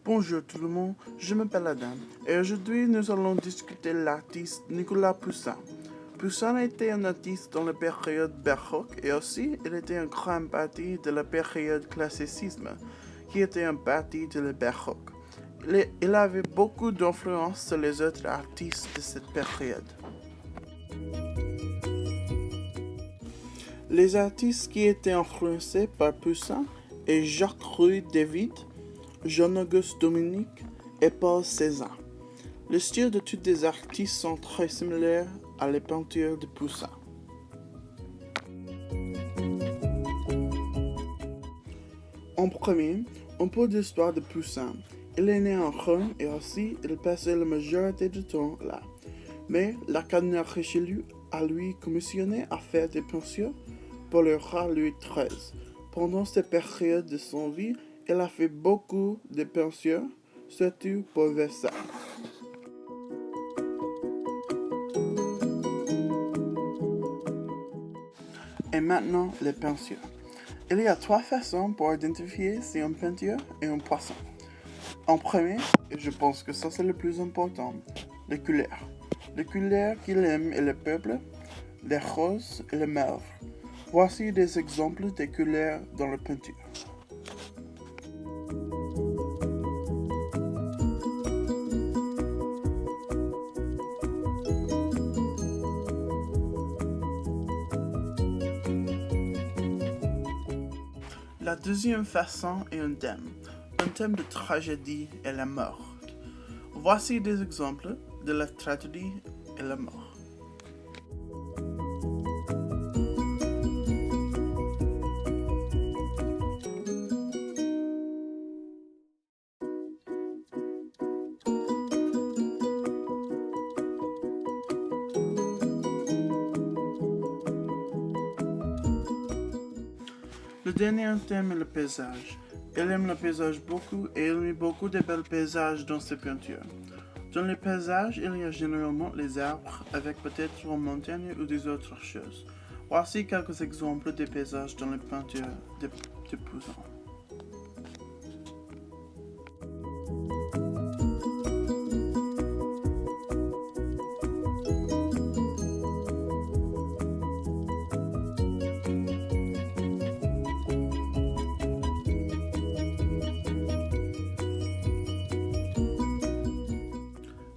Bonjour tout le monde, je m'appelle Adam et aujourd'hui nous allons discuter l'artiste Nicolas Poussin. Poussin était un artiste dans la période baroque et aussi il était une grande partie de la période classicisme qui était une partie de la baroque. Il avait beaucoup d'influence sur les autres artistes de cette période. Les artistes qui étaient influencés par Poussin sont Jacques-Louis David, Jean-Auguste Dominique et Paul Cézanne. Le style de tous les artistes sont très similaires à les peintures de Poussin. En premier, un peu d'histoire de Poussin. Il est né en Rhône et aussi il passait la majorité du temps là. Mais la cardinal Richelieu a lui commissionné à faire des peintures pour le roi Louis XIII. Pendant cette période de son vie, il a fait beaucoup de peintures, surtout pour Versailles. Et maintenant, les peintures. Il y a trois façons pour identifier si une peinture est un poisson. En premier, et je pense que ça c'est le plus important, les couleurs. Les couleurs qu'il aime est le peuple, les roses et le mauve. Voici des exemples des couleurs dans la peinture. La deuxième façon est un thème de tragédie et la mort. Voici des exemples de la tragédie et la mort. Le dernier thème est le paysage. Il aime le paysage beaucoup et il met beaucoup de belles paysages dans ses peintures. Dans les paysages, il y a généralement les arbres avec peut-être une montagne ou des autres choses. Voici quelques exemples des paysages dans les peintures de Poussin.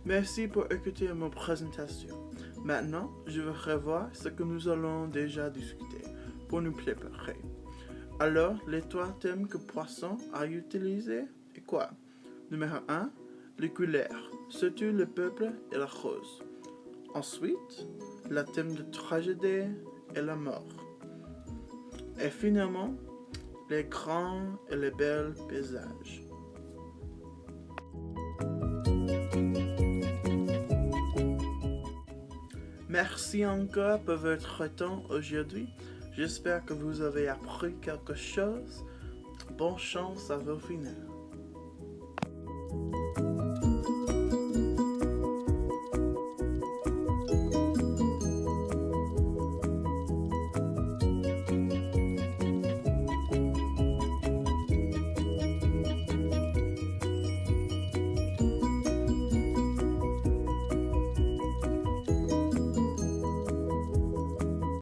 Merci pour écouter ma présentation. Maintenant, je vais revoir ce que nous allons déjà discuter pour nous préparer. Alors, les trois thèmes que Poussin a utilisés est quoi? Numéro 1, les couleurs, surtout le peuple et la rose. Ensuite, le thème de tragédie et la mort. Et finalement, les grands et les belles paysages. Merci encore pour votre temps aujourd'hui. J'espère que vous avez appris quelque chose. Bonne chance à vos finales.